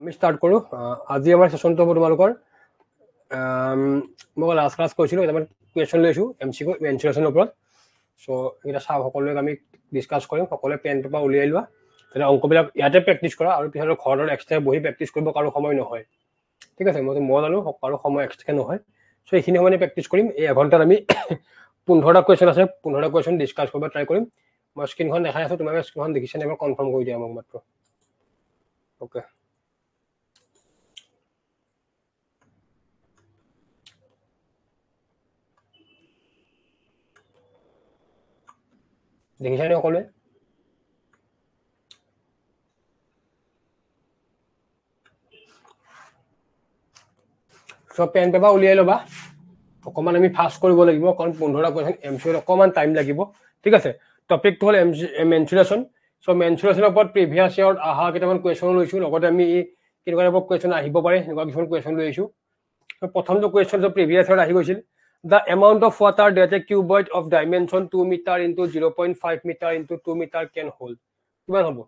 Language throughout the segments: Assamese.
আমি স্টাৰ্ট কৰো আজি আমাৰ সেশনটো হ'ব তোমালোকৰ মই লাষ্ট ক্লাছ কৈছিলো এটা কুৱেশ্যন লৈছো এমচিকিউ মেনচুৰেশ্যনৰ ওপৰত সো এটা চাও সকলোৱে আমি ডিসকাস কৰিম সকলোৱে পেন পেপাৰ উলিয়াই লোৱা তেনে অংকবিলাক ইয়াতে প্ৰেক্টিছ কৰা আৰু পিছৰ ঘৰৰ এক্সট্ৰা বহি প্ৰেক্টিছ কৰিব কাৰো সময় নহয় ঠিক আছে মই জানো কাৰো সময় এক্সট্ৰা নহয় সো এইখিনি মানে প্ৰেক্টিছ কৰিম এই ঘণ্টাত আমি 15টা কুৱেশ্যন আছে 15টা কুৱেশ্যন ডিসকাস কৰিব ট্ৰাই কৰিম মই স্ক্ৰীনখন দেখাই আছো তোমালোকে স্ক্ৰীনখন দেখিছা নে কনফাৰ্ম কৰি দিয়া মোক মাত্ৰ ওকে দেখিছা নে সকলোৱে সব পেন পেপাৰ উলিয়াই লবা অকমান আমি ফাস্ট কৰিব লাগিব কাৰণ 15টা কুৱেশ্যন এমচিকিউ অকমান টাইম লাগিব ঠিক আছে টপিকটো হ'ল মেনচুৰেশ্যন সো মেনচুৰেশ্যনৰ ওপৰত প্ৰিভিয়াছ ইয়াৰত আহা কেইটামান কুৱেশ্যন লৈছো লগতে আমি কেনেকুৱা টাইপৰ কুৱেশ্যন আহিব পাৰে এনেকুৱা কিছুমান কুৱেশ্যন লৈছো সো প্ৰথমটো কুৱেশ্যন যে প্ৰিভিয়াছ ইয়াৰত আহি গৈছিল the amount of water that a cuboid of dimension 2 meter into 0.5 meter into 2 meter can hold কিমান হ'ব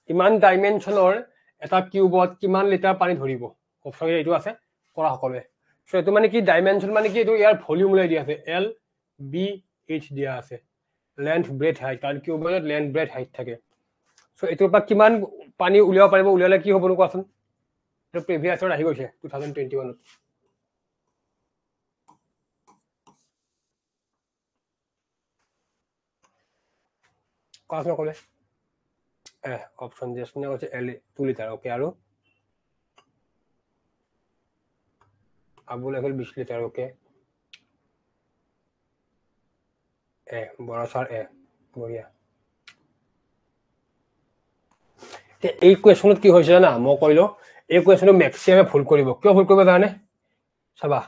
ইমান ডাইমেনশনৰ এটা কিউবত কিমান লিটাৰ পানী ধৰিব অপচন এইটো আছে কৰা সকলোৱে সো এটো মানে কি ডাইমেনশন মানে কি এটো ইয়াৰ ভলিউম লৈ দিয়া আছে এল বি এইচ দিয়া আছে লেন্থ ব্ৰেথ হাইট কাৰণ কিউবত লেন্থ ব্ৰেথ হাইট থাকে সো এটোৰ পৰা কিমান পানী উলিয়াব পাৰিব উলিয়ালে কি হ'ব নো কোৱাচোন এটো প্ৰিভিয়াছৰ আহি গৈছে 2021 ত কোৱাচোন সকলোৱে অপশন যে শুনে আছে এল 2 লিটাৰ ওকে আৰু আবুল আহিল 20 লিটাৰ ওকে বৰাচাৰ বঢ়িয়া এই কুৱেশ্যনত কি হৈছে জানা মই কইলো এই কুৱেশ্যনটো ম্যাক্সিমামে ভুল কৰিব কিয় ভুল কৰিব জানে চাবা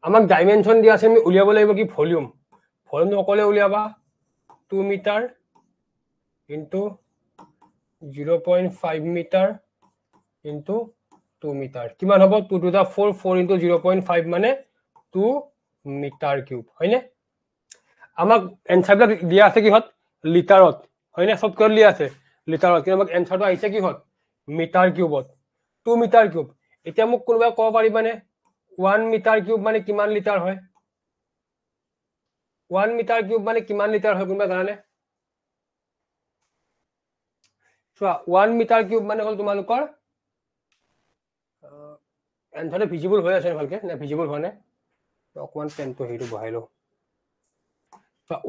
আমাক ডাইমেনশন দিয়া আছে আমি উলিয়াব লাগিব কি ভলিউম ভলিউম অকলে উলিয়াবা 2 metre into 0.5 metre into 2 metre কিমান হ'ব 2 to the 4 4 into 0.5 মানে 2 মিটাৰ কিউব হয়নে আমাক এনসাৰবিলাক দিয়া আছে কিহত লিটাৰত হয়নে সব কৰি লিয়া আছে লিটাৰত কিন্তু আমাক এনসাৰটো আহিছে কিহত মিটাৰ কিউবত 2 মিটাৰ কিউব এতিয়া মোক কোনোবাই ক'ব পাৰিবানে 1 মিটাৰ কিউব মানে কিমান লিটাৰ হয় 1 মিটাৰ কিউব মানে কিমান লিটাৰ হয় কোনোবাই জানানে চোৱা 1 মিটাৰ কিউব মানে হল তোমালোকৰ এনসাৰটো ভিজিবল হৈ আছে ভালকে না ভিজিবল হোৱা নাই অকমান পেনটো হেইটো বহাই লও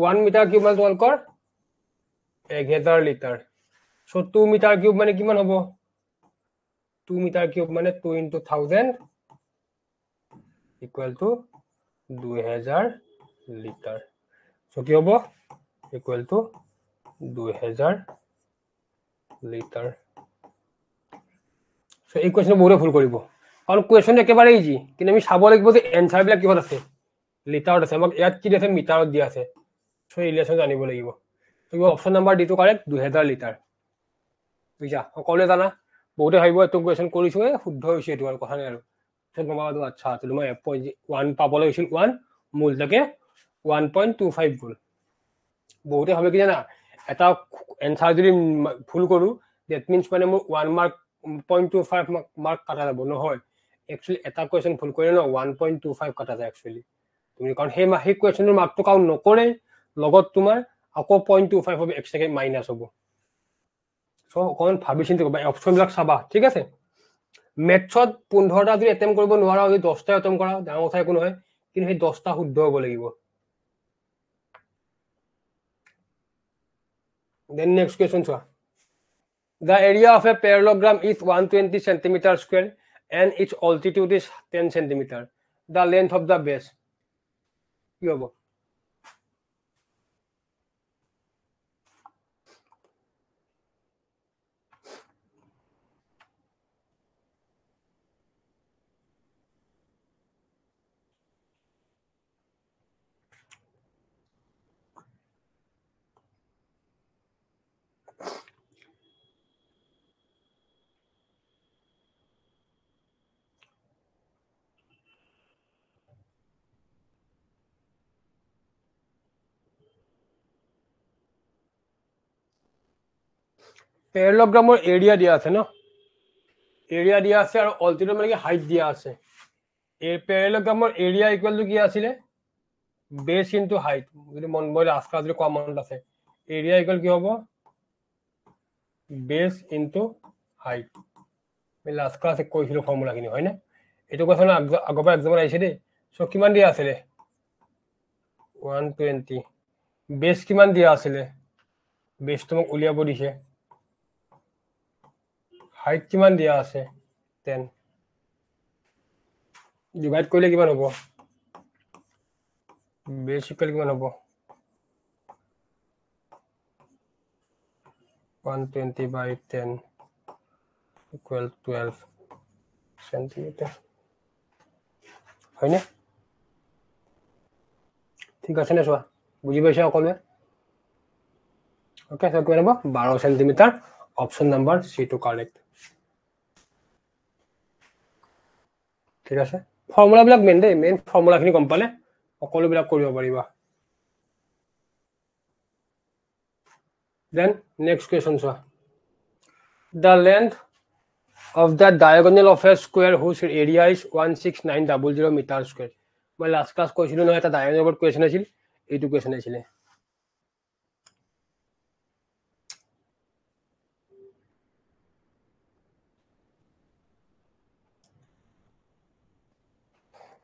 1 মিটাৰ কিউব মানে তোমালোকৰ 1000 লিটাৰ সো 2 মিটাৰ কিউব মানে কিমান হ'ব 2 মিটাৰ কিউব মানে 2 into 1000 equal to 2000 litre so কি হ'ব equal to 2000 লিটাৰ সো এই কোৱেশ্যন বহুত ভুল কৰিব কাৰণ কোৱেশ্যন একেবাৰে ইজি কিন্তু আমি চাব লাগিব যে এনসাৰ বিলাক কিহত আছে লিটাৰত আছে আমাক ইয়াত কি আছে মিটাৰত দিয়া আছে সো ৰিলেশন জানিব লাগিব তো option number D to correct 2000 litre বুঝা সকলোৱে জানা বহুতে ভাবিব এটো কোৱেশ্যন কৰিছো শুদ্ধ হৈছে এটো আৰু কথা নাই আৰু সব গমাটো আচ্ছা তো মই 1 পাবলৈ হৈছিল 1 মূলটাকে 1.25 গুণ বহুতে ভাবে কি জানা এটা এনসাৰ যদি ভুল কৰো দ্যাট মিন্স মানে মোৰ 1 মাৰ্ক 0.25 মার্ক কাটা যাব নহয় একচুয়ালি এটা কোয়েশ্চন ভুল করে না 1.25 কাটা যায় একচুয়ালি তুমি কারণ সেই কোয়েশ্চনের মার্কটো কাউন্ট নকৰে লগত তোমাৰ আকৌ 0.25 হবে এক্সট্ৰাকে মাইনাস হ'ব সো কোন ভাবি চিন্তা কৰবা অপশনবিলাক চাবা ঠিক আছে মেথছত 15টা যদি এটেম্প কৰিব নোৱাৰা যদি 10টা এটেম্প কৰা ডাঙৰ কথা একো নহয় কিন্তু সেই 10টা শুদ্ধ হ'ব লাগিব দেন নেক্সট কোয়েশ্চন চোৱা The area of a parallelogram is 120 centimeter square and its altitude is 10 centimeter. The length of the base. কি হ'ব পেৰালেলগ্ৰামৰ এৰিয়া দিয়া আছে ন এৰিয়া দিয়া আছে আৰু অল্টিটিউড মানে কি হাইট দিয়া আছে এই পেৰেলগ্ৰামৰ এৰিয়া ইকুৱেল টু কি আছিলে বেস ইনটু হাইট যদি মন মই লাষ্ট ক্লাস যদি কমন আছে এৰিয়া ইকুৱেল কি হ'ব বেস ইনটু হাইট আমি লাষ্ট ক্লাস কৈছিলো ফৰ্মুলাখিনি হয় না এইটো কোৱেশ্যন আগৰ পৰা এক্সাম আহিছে দেই সো কিমান দিয়া আছিলে 120 বেস কিমান দিয়া আছিলে বেসটো মোক উলিয়াব দিছে হাইট কিমান দিয়া আছে 10 ডিভাইড কৰিলে কিমান হ'ব বেস ইকুৱেল কিমান হ'ব 120 by 10 equal 12 centimeter হয়নে ঠিক আছে নে চোৱা বুজি পাইছা সকলোৱে ওকে সো কিমান হ'ব 12 সেন্টিমিটাৰ অপশন নাম্বাৰ সি টু কাৰেক্ট ঠিক আছে ফৰ্মুলা বিলাক মেইন ফৰ্মুলাখিনি গম পালে সকলো বিলাক কৰিব পাৰিবা then next question চোৱা the length of the diagonal of a square whose area is 16900 meter square মই লাষ্ট ক্লাস কৈছিলো নহয় এটা ডায়াগোনাল ওপৰত কোৱেশ্চন আছিল এইটো কোৱেশ্চন আছিল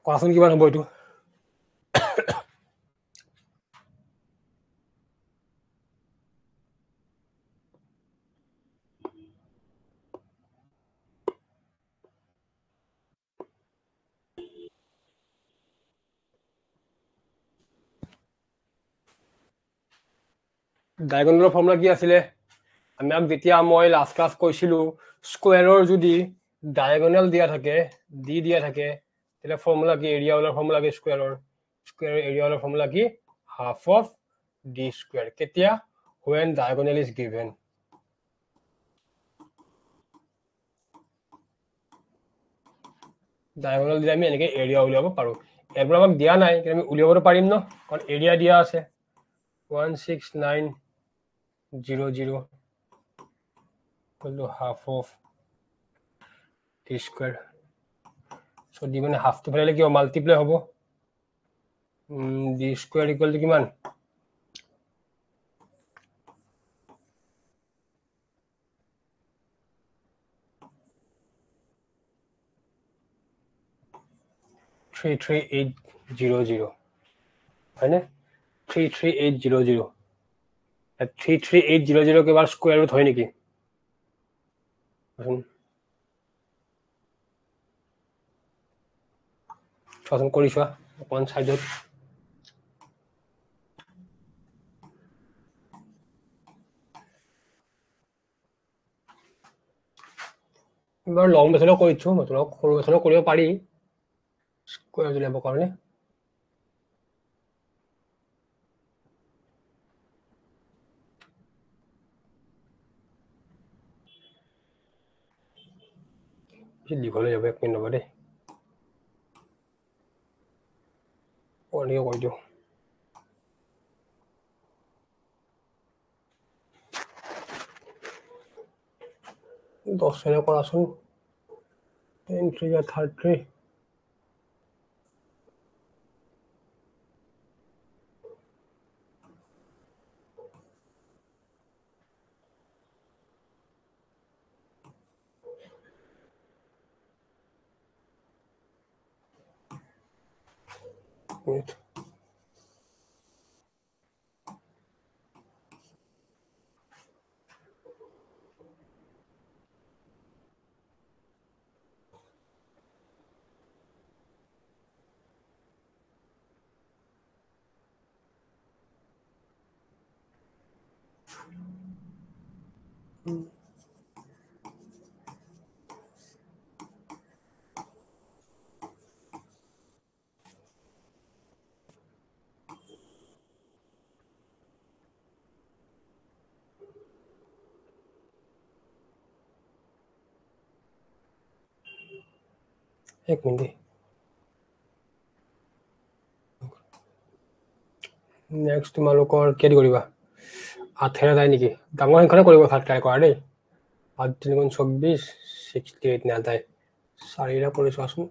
কোৱাচোন কিমান হ'ব এইটো ডায়াগোনালৰ ফৰ্মুলা কি আছিলে আমাক যেতিয়া মই লাষ্ট ক্লাস কৈছিলো স্কয়াৰৰ যদি ডায়াগোনাল দিয়া থাকে দিয়া থাকে তেলে ফৰ্মুলা কি এৰিয়া ওলাৰ ফৰ্মুলা কি স্কয়াৰৰ এৰিয়া ওলাৰ ফৰ্মুলা কি হাফ অফ d স্কয়াৰ কেতিয়া when diagonal is given diagonal দিলে আমি এনেকে এৰিয়া উলিয়াব পাৰো এবাৰ আমাক দিয়া নাই কিন্তু আমি উলিয়াব পাৰিম ন কাৰণ এৰিয়া দিয়া আছে 16900 equal to half of d square so d মানে half to ফেলে কি মাল্টিপ্লাই হ'ব d square equal to কিমান 33800 है ना 33800 33800 के बाद स्क्वायर रूट হয় নেকি চোন কৰিছা অকন সাইডত এবাৰ লং মেথডো কৰিছো মতলব সৰু মেথডো কৰিব পাৰি স্কয়াৰ উলিয়াব কাৰণে লিখলে যাব এক মিনিট বাদে অনিও কৈ দিও 10 এৰ কৰাচোন 10 3 30 মিনিট এক মিনিট নেক্সট তোমালোকৰ কি কৰিবা 8 যায় নেকি ডাঙৰ সংখ্যাৰে কৰিব ট্ৰাই কৰা দেই 8 3 গুণ 24 68 না তাই 4 টা করে চোৱাচোন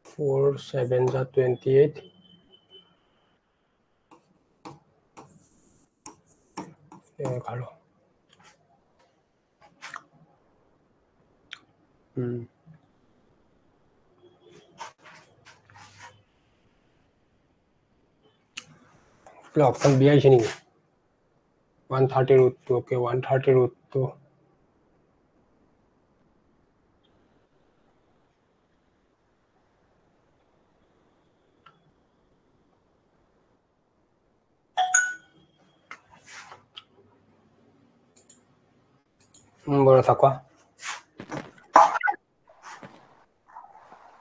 4 7 যা 28 11 অপশন বি আইছে নেকি 130 root 2 okay 130 root 2 বড় থাকা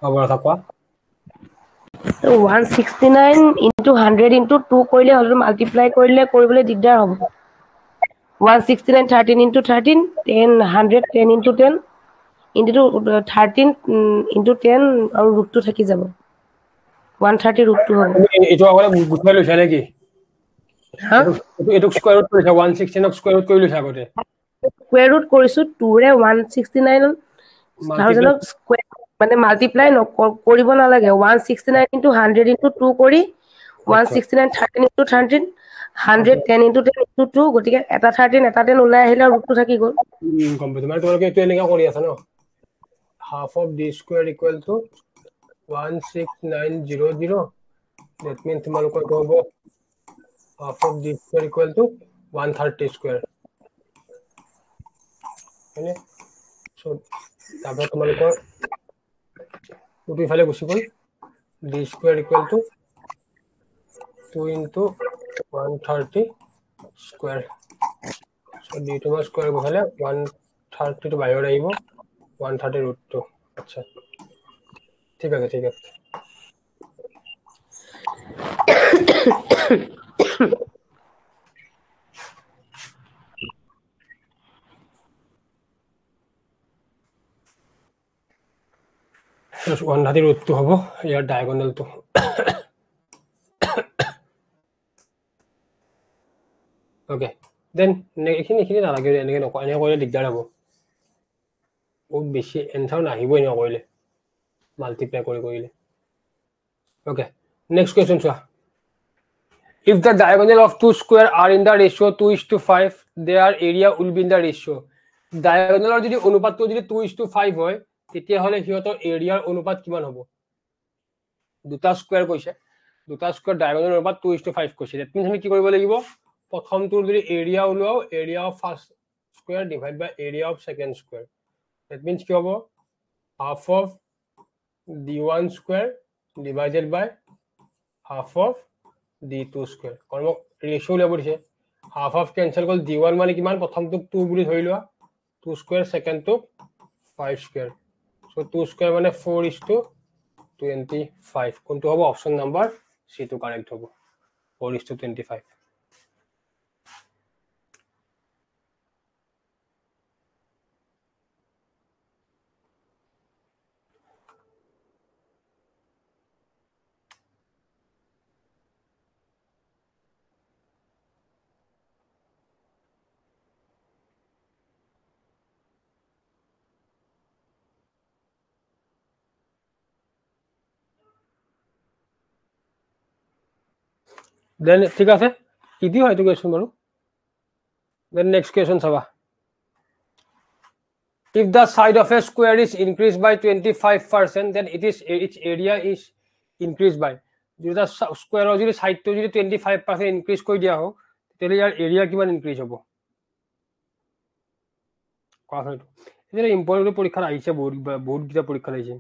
বড় থাকা So 169 into 100 into 2 কৰিলে হল মাল্টিপ্লাই কৰিলে কৰিবলৈ দিগদাৰ হ'ব 169 13 into 13 10 100 10 into 10 into 13 into 10 আৰু ৰুটটো থাকি যাব 130 ৰুটটো হ'ব এটো আগলে গুছাই লৈছা নেকি হা এটো স্কয়াৰ ৰুট কৰিছা 116 ক স্কয়াৰ ৰুট কৰি লৈছা আগতে স্কয়াৰ ৰুট কৰিছো 2 ৰে 169 1000 স্কয়াৰ মানে মাল্টিপ্লাই কৰিব নালাগে 169 into 100 into 2 কৰি 169 13 into 13 100 10 into 10 into 2 গতিকে এটা 13 এটা 10 ওলাই আহিলে ৰুটটো থাকি গ'ল কম্পিউটাৰ মানে তোমালোকে এটো এনেকা কৰি আছা ন half of d square equal to 16900 that means তোমালোকৰ হ'ব half of d square equal to 130 square হয়নে সো তারপর তোমালোকৰ ইফালে গুছি গ'ল d square equal to 2 into 130 square so d to the square বহালে 130 to বাহিৰত আহিব 130 root 2 আচ্ছা ঠিক আছে 130 root 2 হ'ব ইয়াৰ diagonal to okay then এইখিনি নালাগে এনেকে নকয় এনে কৰিলে দিগদাৰ হ'ব বহুত বেছি এনসাৰ নাহিবই ন কৰিলে মাল্টিপ্লাই কৰিলে okay next question চোৱা if the diagonal of two square are in the ratio 2:5 their area will be in the ratio diagonal যদি অনুপাতটো যদি 2:5 হয় তেতিয়া হলে হিয়তৰ এৰিয়াৰ অনুপাত কিমান হ'ব দুটা স্কয়াৰ কৈছে দুটা স্কয়াৰ diagonal অনুপাত 2:5 কৈছে দ্যাট মিন্স আমি কি কৰিব লাগিব প্ৰথমটোৰ যদি এৰিয়া উলাও area of first square divide by area of second square that means কি হ'ব half of d1 square divided by half of d2 square কাৰণ ৰেশিও উলাব দিছে half of cancel goal d1 মানে কিমান প্ৰথমটো 2 বুলি ধৰি লোৱা 2 square second to 5 square so 2 square মানে 4:25 কোনটো হ'ব অপশন নাম্বার সি টো কারেক্ট হ'ব 4:25 then ঠিক আছে ইজি হয় তো কোয়েশ্চন বাৰু then next question চাবা if the side of a square is increased by 25% then its area is increased by যদি স্কয়াৰৰ যদি সাইডটো যদি 25% ইনক্ৰিজ কৰি দিয়া হোক তেতিয়াহলে ইয়াৰ এৰিয়া কিমান ইনক্ৰিজ হ'ব কোৱা হয়তো এটা ইম্পৰ্টেন্ট পৰীক্ষা আহিছে বহুত গিটা পৰীক্ষা আহিছে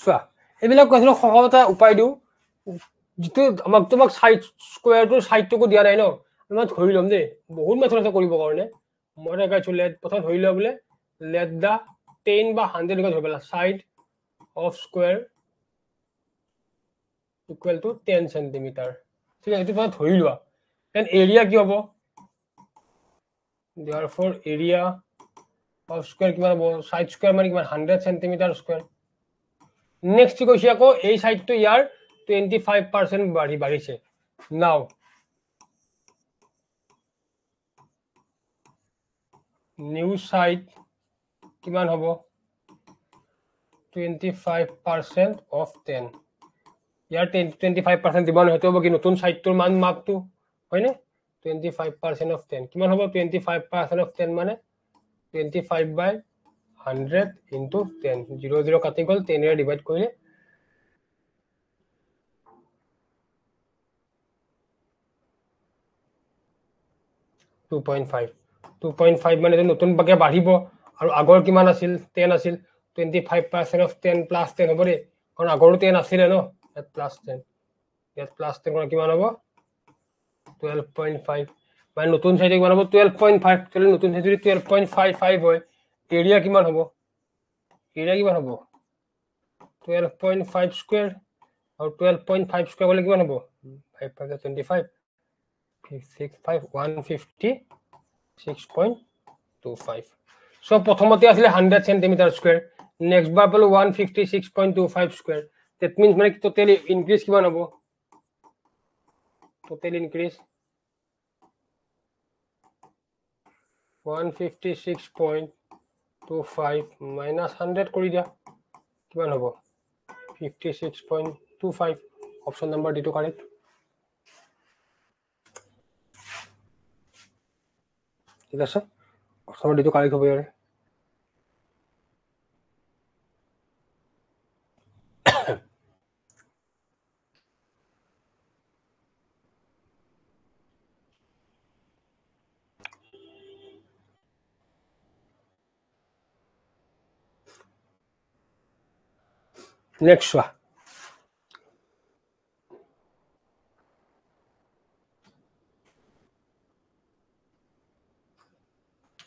চোৱা এইবিলাক কৈছিলো সহজতে উপায় দিওঁ যিটো তোমাক সাইড স্কোয়াৰটোৰ সাইডটোকো দিয়া নাই ন মই ধৰি ল'ম দেই বহুত মেথড আছে কৰিবৰ কাৰণে মই দেখাইছো লেট প্ৰথম ধৰি লোৱা বোলে লেট দা 10 বা 100 ধৰি পেলা side of square equal to 10 centimetre ঠিক আছে এইটো ধৰি লোৱা দেন এৰিয়া কি হ'ব therefore area of square কিমান হ'ব সাইড স্কোয়াৰ মানে কিমান 100 সেন্টিমিটাৰ স্কোয়াৰ নেক্সট কৈছে আকৌ এই সাইডটো ইয়াৰ 25% বাঢ়িছে নাও নিউ সাইড কিমান হ'ব 25% of 10 ইয়াৰ 25% দিবা নহয় হ'ব কি নতুন সাইডটোৰ মান মাপটো হয়নে 25% of 10 কিমান হ'ব 25% of 10 মানে 25 by 100 into 10 0 0 কাটি গ'ল 10 এৰে ডিভাইড কৰিলে 2.5 মানে নতুন বাকে বাঢ়িব আৰু আগৰ কিমান আছিল 10 আছিল 25% of 10 plus 10 হ'ব দেই কাৰণ আগৰো 10 আছিলে ন ইয়াত plus 10 ইয়াত plus 10 কৰা কিমান হ'ব 12.5 মানে নতুন সাইডে কিমান হ'ব 12.5 তাহলে নতুন সাইড যদি 12.55 হয় এৰিয়া কিমান হ'ব 12.5 স্কয়াৰ আৰু 12.5 স্কয়াৰ হ'লে কিমান হ'ব 5 5 25 65 150 6.25 so প্ৰথমতে আছিল 100 সেন্টিমিটাৰ স্কয়াৰ নেক্সট বাৰ পালো 156.25 স্কয়াৰ that means মানে টোটালি ইনক্ৰিজ কিমান হ'ব টোটাল ইনক্ৰিজ 156.25 minus 100 কৰি দিয়া কিমান হ'ব 56.25 অপশন নাম্বাৰ D2 কাৰেক্ট ঠিক আছে অপশন নাম্বাৰ D2 কাৰেক্ট হ'ব ইয়াৰ next one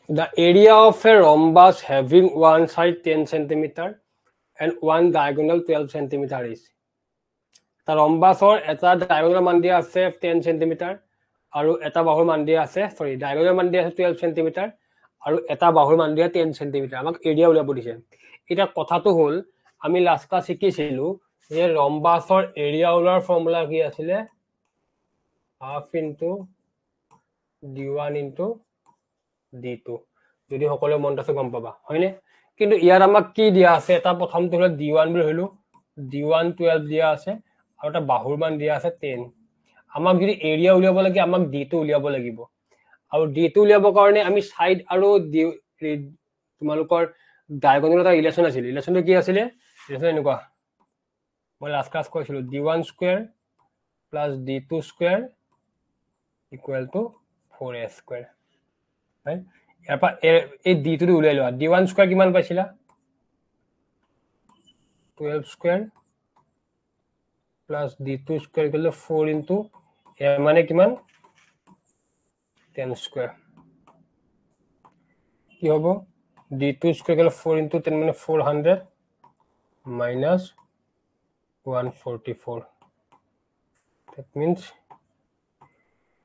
the area of a rhombus having one side 10 centimeter and one diagonal 12 centimeter is the rhombus or eta diagonal মান দিয়া আছে 10 centimeter আৰু এটা বাহুৰ মান দিয়া আছে সৰি diagonal মান দিয়া আছে 12 centimeter আৰু এটা বাহুৰ মান দিয়া 10 centimeter আমাক এৰিয়া উলিয়াব দিছে এটা কথাটো হল আমি লাস্ট ক্লাস শিকিছিলো যে ৰম্বাসৰ এৰিয়া উলাৰ ফৰ্মুলা কি আছিল half into d1 into d2 যদি সকলো মনত আছে গম পাবা হয়নে কিন্তু ইয়াৰ আমাক কি দিয়া আছে এটা প্ৰথমটো হল d1 বুলি হলো d1 12 দিয়া আছে আৰু এটা বাহুৰ মান দিয়া আছে 10 আমাক যদি এৰিয়া উলিয়াব লাগে আমাক d2 উলিয়াব লাগিব আৰু d2 উলিয়াবৰ কাৰণে আমি সাইড আৰু তোমালোকৰ ডায়াগোনাল এটা ৰিলেশন আছিল ৰিলেশনটো কি আছিল ৰিলেশন এনেকুৱা মই লাস্ট ক্লাস কৈছিলো d1 square plus d2 square equal to 4a square right ইয়াৰপা এই d2 টো উলাই লোৱা d1 স্কয়াৰ কিমান পাইছিলা 12 square plus d2 square equal to 4 into a মানে কিমান 10 স্কয়াৰ কি হ'ব d2 স্কয়াৰ ইকুৱেল 4 into 10 মানে 400 minus 144 that means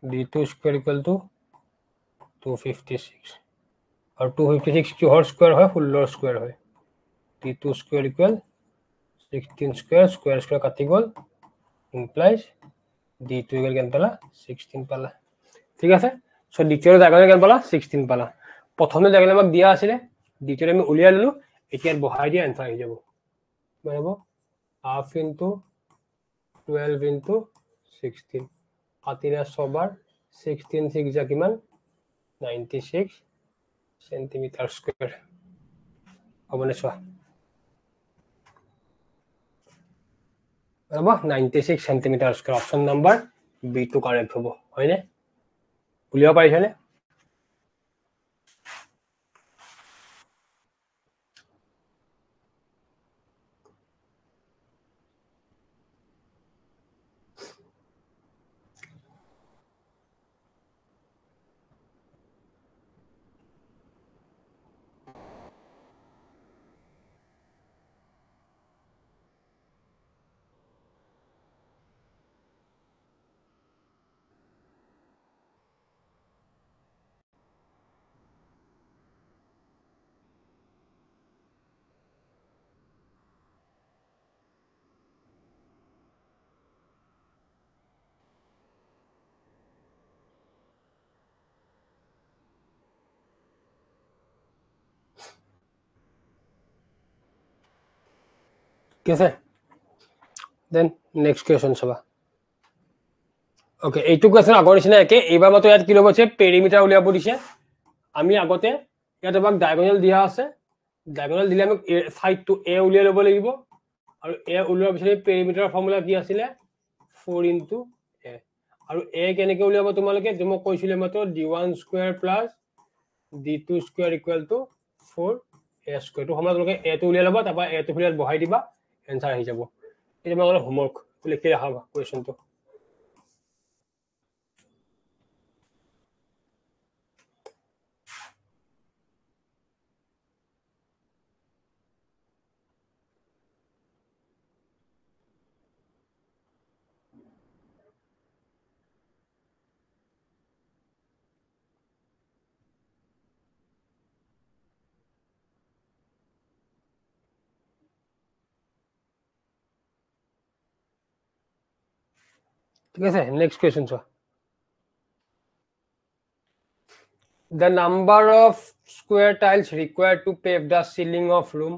d2 square equal to 256 और 256 की होल स्क्वायर है फुल स्क्वायर है d2 square equal 16 square square square काटी गल implies d2 equal কেন পালা 16 পালা ঠিক আছে সো দ্বিতীয় জায়গায় কেন পালা 16 পালা প্রথমে জায়গায় আমাক দিয়া আছিল দ্বিতীয় আমি উলিয়াই ললো এতিয়া বহাই দিয়া आंसर আহি যাব মানে হ'ব half into 12 into 16 কাটিলে সবার 16 6 যা কিমান 96 সেন্টিমিটার স্কয়ার হবনে সোয়া হ'ব 96 centimetre square option number B2 correct হ'ব হয়নে উলিয়াব পাৰিছানে ঠিক আছে দেন নেক্সট কুৱেশ্যন চাবা ওকে এইটো কুৱেশ্যন আগৰ নিচিনা একে এইবাৰ মাত্ৰ ইয়াত কি ল'ব আছে পেৰিমিটাৰ উলিয়াব দিছে আমি আগতে ইয়াত আমাক ডায়গনেল দিয়া আছে ডায়গনেল দিলে আমাক সাইডটো এ উলিয়াই ল'ব লাগিব আৰু এ উলিওৱাৰ পিছত পেৰিমিটাৰৰ ফৰ্মুলা কি আছিলে 4 ইনটু এ আৰু এ কেনেকৈ উলিয়াব তোমালোকে যে মই কৈছিলো মাত্ৰ d1 square plus d2 square equal to 4 A square তো সময় তোমালোকে এ টো উলিয়াই ল'বা তাৰপৰা এ টো ফিলত বহাই দিবা এনসাৰ আহি যাব এটা মই অলপ হোমৱৰ্ক লিখি ৰাখাবা কুৱেশ্যনটো ঠিক আছে নেক্সট কুৱেশ্যন চোৱা The number of square tiles required to pave the ceiling of room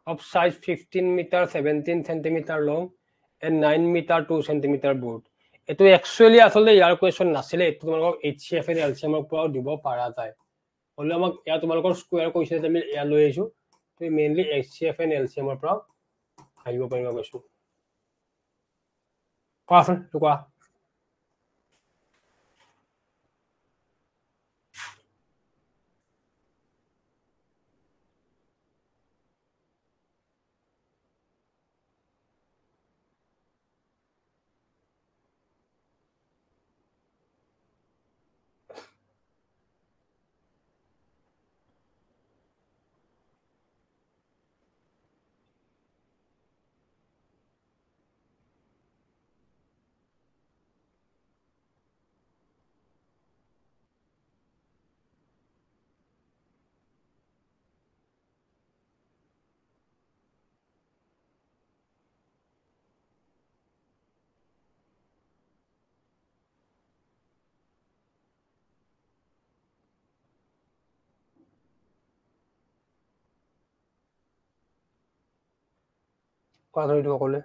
of size 15 meter 17 centimeter long and 9 meter 2 centimeter broad. এটো একচুয়ালি আসলে ইয়াৰ কোৱেশ্চন নাছিলে এটো তোমালোকক HCF এৰ LCM ৰ পৰা দিব পাৰা যায় হলে আমাক ইয়া তোমালোকৰ স্কয়াৰ কৈছে যে আমি ইয়া লৈ আইছো তুমি মেইনলি HCF এণ্ড LCM ৰ পৰা আহিব পাৰিবা কোৱেশ্চন কোৱাচোন তো কোৱা কোৱা ধৰি দিব ক'লে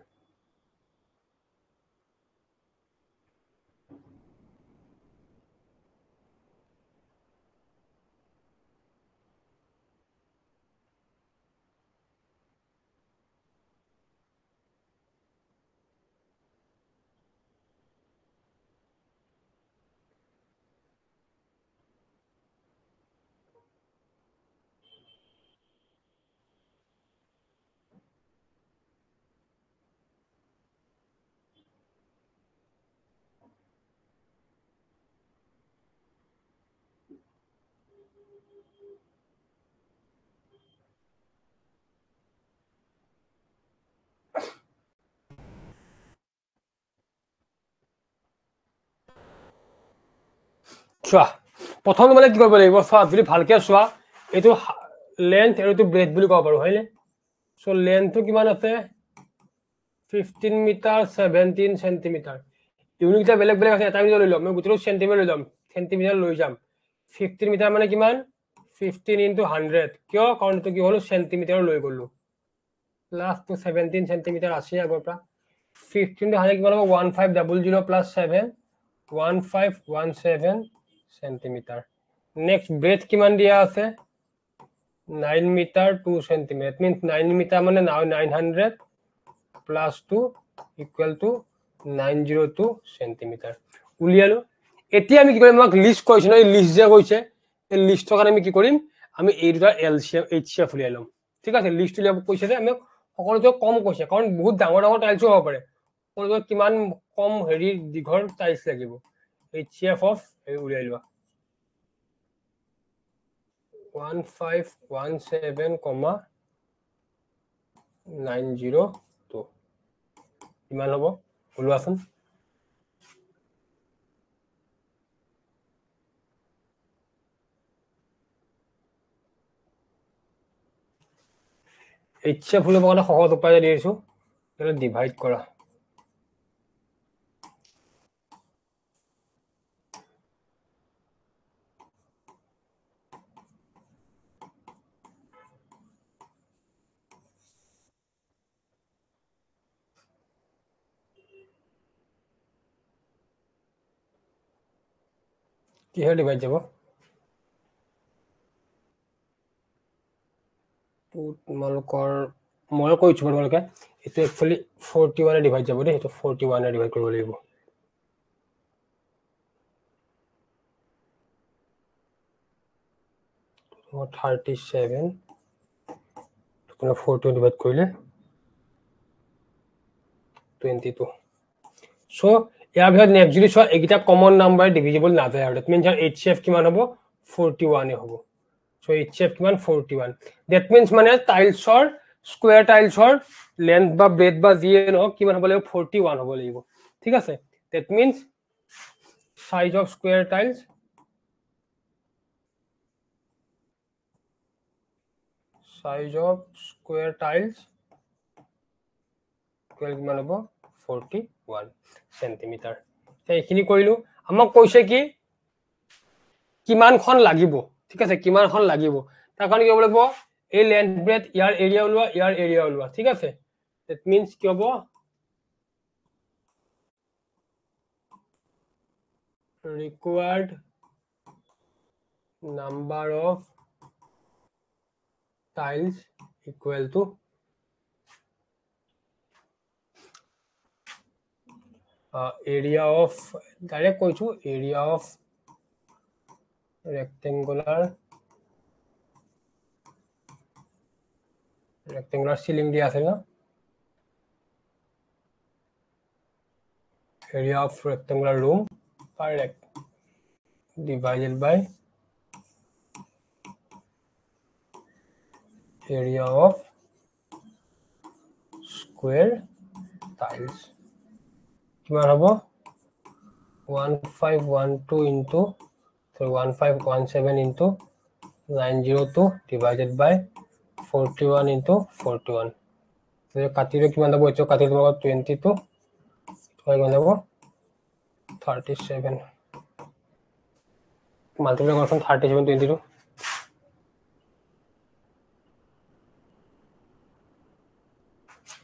চোৱা প্ৰথম মানে কি কৰিব লাগিব চোৱা যদি ভালকে চোৱা এটো লেন্থ আৰু এটো ব্ৰেথ বুলি ক'ব পাৰো হয়নে সো লেন্থটো কিমান আছে 15 মিটাৰ 17 সেন্টিমিটাৰ ইউনিটটা বেলেগ বেলেগ আছে এটা মিটাৰ লৈ লম মই গুটেটো সেন্টিমিটাৰ লৈ লম সেন্টিমিটাৰ লৈ যাম 15 মিটাৰ মানে কিমান 15 into 100 কিয় কাৰণ এটো কি হলো সেন্টিমিটাৰ লৈ গলো প্লাস টু 17 সেন্টিমিটাৰ আছে আগৰ পৰা 15 to 100 কিমান হ'ব 1500 plus 7 1517 সেন্টিমিটাৰ নেক্সট ব্ৰেথ কিমান দিয়া আছে 9 মিটাৰ 2 সেন্টিমিটাৰ মিন্স 9 মিটাৰ মানে 900 plus 2 equal to 902 সেন্টিমিটাৰ উলিয়ালো এতিয়া আমি কি কৰিম আমাক লিস্ট কৈছে ন লিস্ট যে কৈছে এই লিষ্টৰ কাৰণে আমি কি কৰিম আমি এই দুটা এলচিএম এইচচিএফ উলিয়াই লম ঠিক আছে লিস্ট উলিয়াব কৈছে যে আমি সকলোতে কম কৈছে কাৰণ বহুত ডাঙৰ ডাঙৰ টাইলছো হ'ব পাৰে সকলোতে কিমান কম হেৰি দীঘল টাইলছ লাগিব HCF of উলিয়াই লোৱা 1517,902 কিমান হ'ব ওলোৱাচোন HCF উলিয়াব কাৰণে সহজ উপায় দি দিছো এটা ডিভাইড কৰা কিহে ডিভাইড যাব তোমালোকৰ মই কৈছো তোমালোকে এইটো একচুয়ালি 41 ডিভাইড যাব দেই এইটো 41 ডিভাইড কৰিব লাগিব 37 40 ডিভাইড কৰিলে 22 সো ইয়াৰ ভিতৰত নেক্সট যদি চোৱা এইকেইটা কমন নাম্বাৰ ডিভিজিবল নাযায় আৰু দ্যাট মিন্স HCF কিমান হ'ব 41 হ'ব সো HCF কিমান 41 দ্যাট মিন্স মানে টাইলছৰ স্কয়াৰ টাইলছৰ লেন্থ বা ব্ৰেড বা যিয়ে নহওক কিমান হ'ব লাগিব 41 হ'ব লাগিব ঠিক আছে that means size of square tiles size of square tiles কিমান হ'ব 41 সেন্টিমিটাৰ এইখিনি কৰিলো আমাক কৈছে কি কিমানখন লাগিব ঠিক আছে কিমানখন লাগিব তাৰ কাৰণে কি হ'ব লাগিব এই লেন্থ ব্ৰেড ইয়াৰ এৰিয়া ওলোৱা ঠিক আছে that means কি হ'ব required number of tiles equal to area of direct কৈছো area of rectangular ceiling দিয়া আছে না area of rectangular room per divided by area of square tiles কিমান হ'ব 1512 into 1517 into 902 divided by 41 into 41 so কাটিলে কিমান হ'ব এটো কাটি দিব 22 কিমান হ'ব 37 মাল্টিপ্লাই কৰচোন 37 22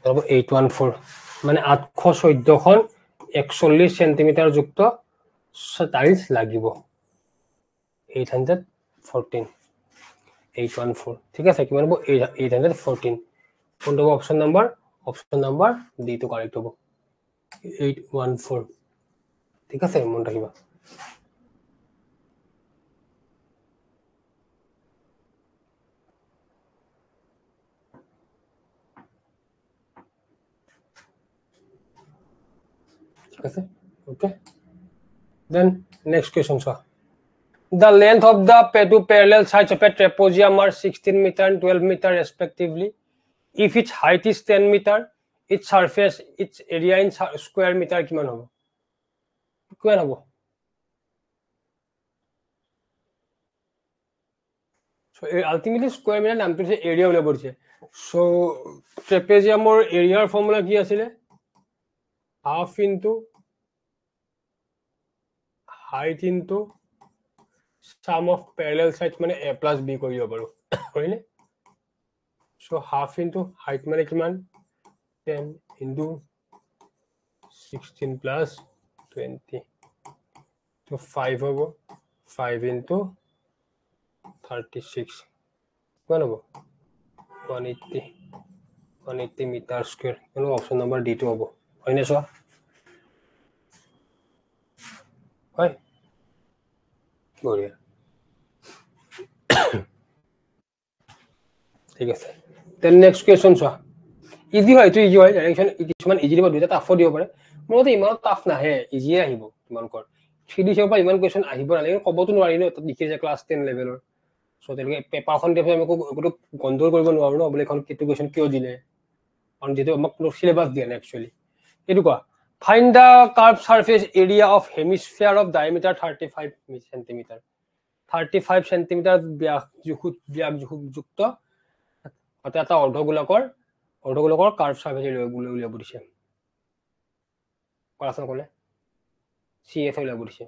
814 মানে 814খন 41 সেন্টিমিটার যুক্ত টাইলস লাগিব 814 ঠিক আছে কিমান হ'ব 814 কোনটো অপশন নাম্বার ডি টো কারেক্ট হ'ব 814 ঠিক আছে মন ৰাখিবা okay then next question sir the length of the two parallel sides of a trapezium are 16 meter and 12 meter respectively if its height is 10 meter its surface its area in square meter কিমান হ'ব so ultimately square meter নামটো যে area ওলাই পৰিছে so trapeziumৰ এৰিয়াৰ ফৰ্মুলা কি আছিল half into height into sum of parallel sides মানে a plus b কৰি দিব পাৰো হয়নে so half into height মানে কিমান 10 into 16 plus 20 so 5 হ'ব 5 into 36 কিমান হ'ব 180 meter square মানে অপশন নম্বৰ ডি টো হ'ব হয়নে সো হয় বঢ়িয়া ঠিক আছে then next question so easy হয় তো ইজি হয় ডাইৰেকশন কিছুমান ইজি দিব দুটা টাফ দিব পাৰে মোৰতে ইমান টাফ নাহে ইজি আহিব তোমালোকৰ 3D ৰ পৰা ইমান কোৱেশ্চন আহিব নালাগে কবতো নোৱাৰি ন লিখি যে ক্লাস 10 লেভেলৰ সো তেনেকে পেপাৰখন দেখি আমি একো কন্ট্ৰোল কৰিব নোৱাৰো ন বলে এখন কিটো কোৱেশ্চন কিয় দিলে অন যেটো আমাক সিলেবাস দিয়া নাই একচুয়ালি এটো কোৱা find the curved surface area of hemisphere of diameter 35 cm 35 cm ব্যাস যুক্ত এটা অৰ্ধগোলকৰ কাৰ্ভ সাৰ্ফেস উলিয়াব দিছে কৰাচোন ক'লে CF উলিয়াব দিছে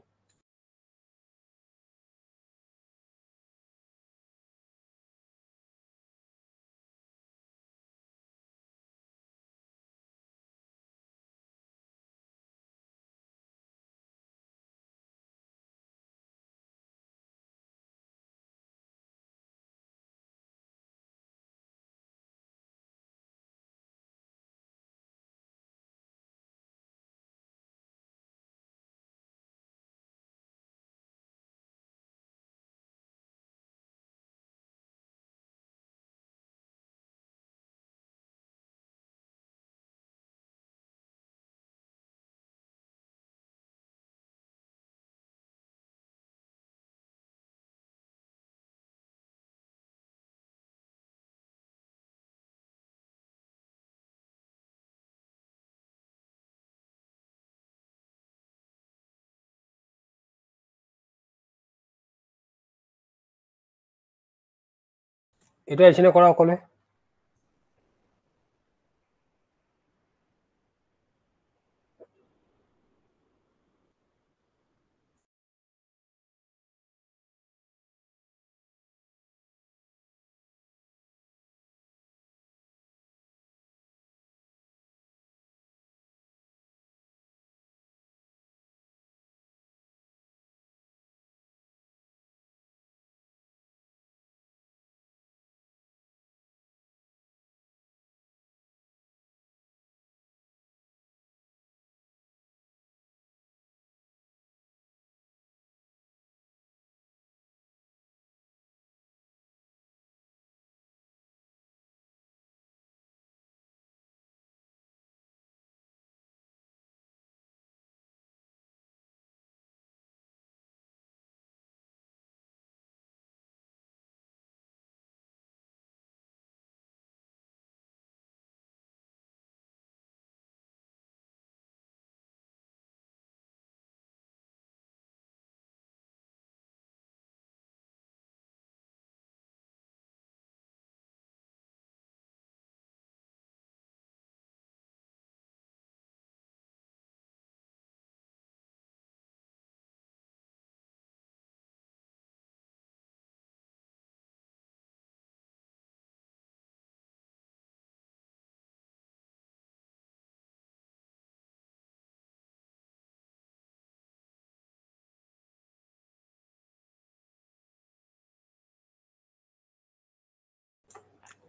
এটা এসে কৰা অকলে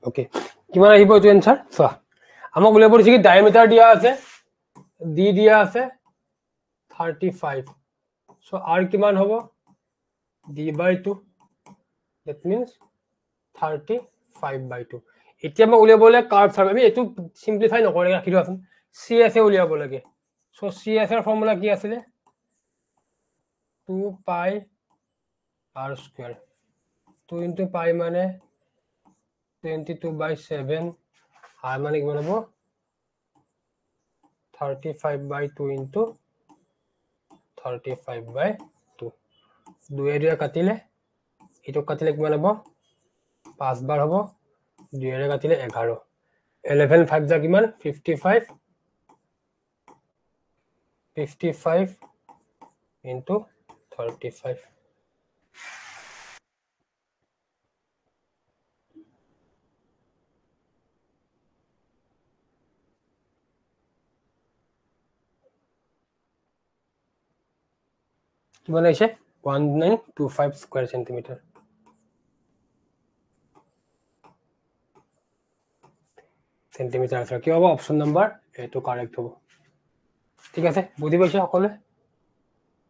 ওকে কিমান আহিব এইটো এনসাৰ চোৱা আমাক উলিয়াব দিছে কি ডায়ামিটাৰ দিয়া আছে ডি দিয়া আছে 35 সো r কিমান হ'ব d/2 that means 35/2 এতিয়া মই উলিয়াবলে কাৰ্ভ চাৰ্ভ আমি এটো সিম্পলিফাই নকৰে ৰাখি দিও আছোন cs এ উলিয়াব লাগে সো cs এৰ ফৰ্মুলা কি আছিল 2 pi r square 2 into pi মানে 22/7 r মানে কিমান হ'ব 35/2 into 35/2 2 এৰিয়া কাটিলে এটো কাটিলে কিমান হ'ব 5 বাৰ হ'ব 2 এৰিয়া কাটিলে 11 11 5 যা কিমান 55 into 35 কিমান আহিছে 1925 স্কয়াৰ সেন্টিমিটাৰ সেন্টিমিটাৰ আছে কি হ'ব অপচন নাম্বাৰ এটো কাৰেক্ট হ'ব ঠিক আছে বুঝি পাইছে সকলে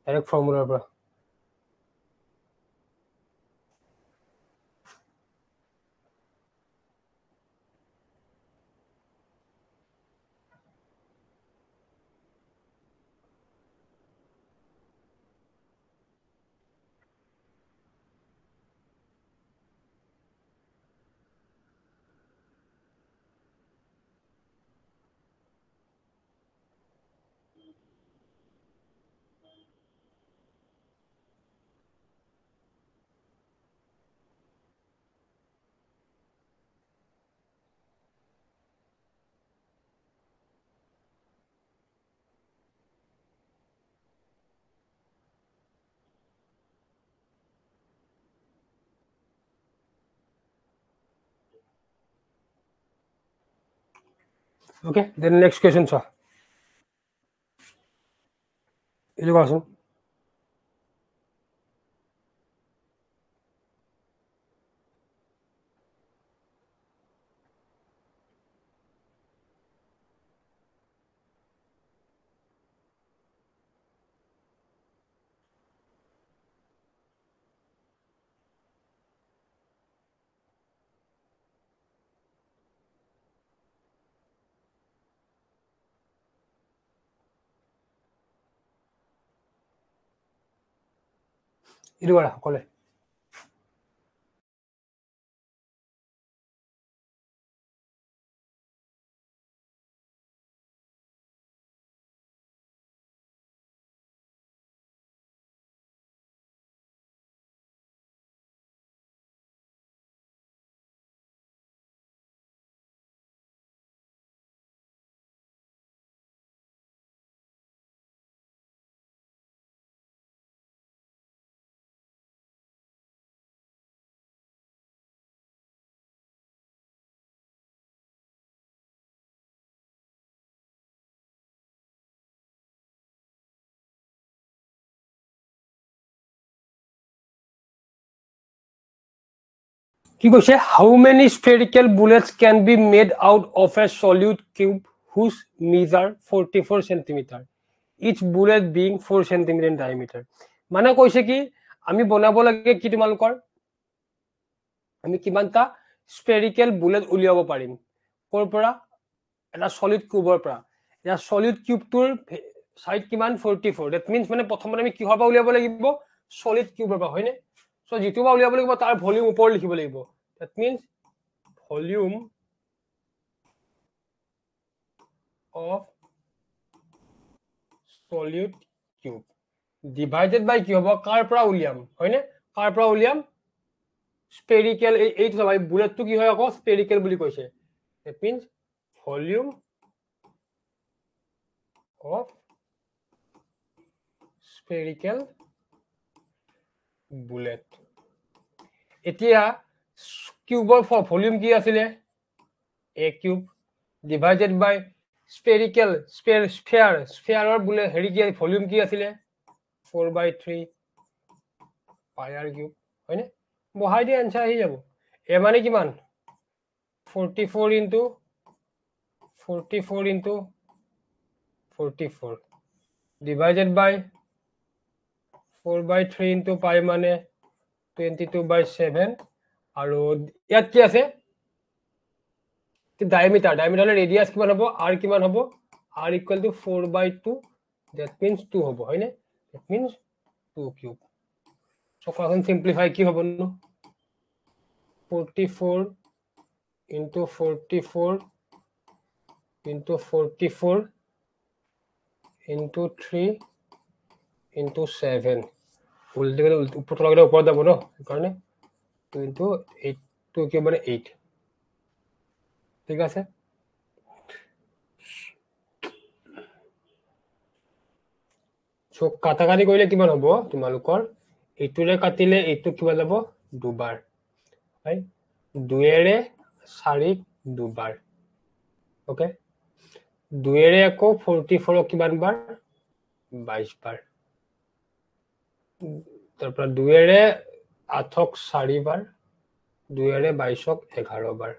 ডাইৰেক্ট ফৰ্মুলাৰ পৰা okay then next question sir এটো কোৱাচোন এটো কৰা সকলে কি কৈছে how many spherical bullets can be made out of a solid cube whose measure 44 centimeter, each bullet being 4 centimeter in diameter. মানে কৈছে কি আমি বনাব লাগে কি তোমালোকৰ আমি কিমানটা স্ফেৰিকেল বুলেট উলিয়াব পাৰিম কৰ পৰা এটা সলিড কিউবৰ পৰা এটা সলিড কিউবটোৰ সাইড কিমান 44 দ্যাট মিন্স মানে প্ৰথমতে আমি কিহৰ পৰা উলিয়াব লাগিব সলিড কিউবৰ পৰা হয়নে সো যেটো পৰা উলিয়াব লাগিব তাৰ ভলিউম ওপৰ লিখিব লাগিব that means volume of solid cube divided by কি হ'ব কাৰ পৰা উলিয়াম হয়নে কাৰ পৰা উলিয়াম spherical এইটো ভাই বুলেটটো কি হয় আকৌ spherical বুলি কৈছে that means volume of spherical bullet এতিয়া কিউবৰ ভলিউম কি আছিল a cube divided by spherical sphere বুলে হেৰি কি ভলিউম কি আছিল 4/3 pi r cube হয়নে বহাই দি आंसर আহি যাব এ মানে কিমান 44 into 44 divided by 4/3 into pi মানে 22/7 আৰু ইয়াত কি আছে diameter radius কিমান হ'ব r কিমান হ'ব r equal to 4/2 that means 2 হ'ব হয়নে that means 2 cube so এখন simplify কি হ'ব ন 44 into 44 into 44 into 3 into 7 উল্টে গলে উপর লাগলে উপর যাব ন কারণে 2 into 8 2 কি মানে 8 ঠিক আছে সো কাটাকাটি কৰিলে কিমান হ'ব তোমালোকৰ এইটোৰে কাটিলে এইটো কিমান যাব দুবাৰ হয় দুইৰে 4 দুবাৰ ওকে দুইৰে আকৌ 44 কিমান বাৰ 22 বাৰ তাৰপৰা দুইৰে 8ক 4 বাৰ দুইৰে 22ক 11 বাৰ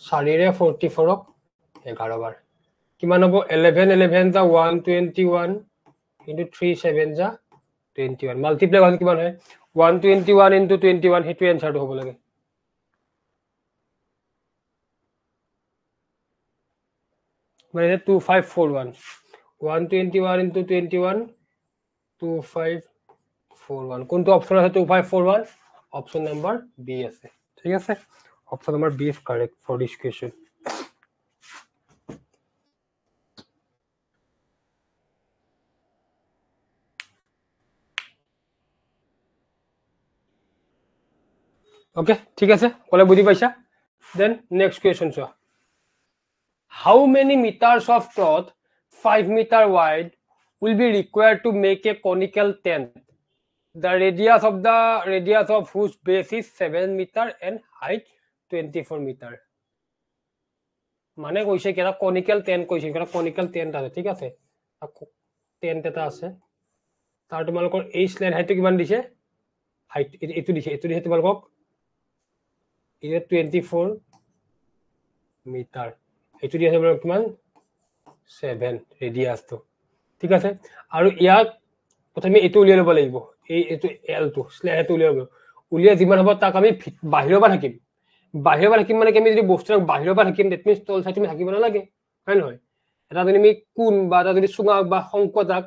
4ৰে 44ক 11 বাৰ কিমান হ'ব 11 11 যা 121 into 3 7 যা 21 মাল্টিপ্লাই হ'ল কিমান হয় 121 into 21 হেতু এনসারটো হ'ব লাগে মানে 2541 121 into 21 2541 কোনটো অপশন আছে 2541 অপশন নাম্বার বি আছে ঠিক আছে option number B is correct for this question okay ঠিক আছে কলে বুঝি পাইছা then next question so how many meters of cloth 5 meter wide will be required to make a conical tent the radius of whose base is 7 meter and height 24 meter মানে কইছে কি এটা conical tent কইছে এটা conical tent আছে ঠিক আছে tent এটা আছে তার তোমালোকৰ এই স্লাইড হাইট কিমান দিছে হাইট এটো দিছে তোমালোকক ইয়ে 24 মিটার এটো দিছে কিমান 7 রেডিয়াস তো ঠিক আছে আৰু ইয়াক প্ৰথমে এটো উলিয়াই লব লাগিব এই এটো এল টো স্লাইড উলিয়াই যিমান হ'ব তাক আমি বাহিৰৰ পৰা থাকিম মানে কি আমি যদি বস্তুক বাহিৰৰ পৰা থাকিম দ্যাট মিন্স তল সাইড থাকিব নালাগে হয় নহয় এটা যদি আমি কোন বা এটা যদি সুঙা বা সংকটাক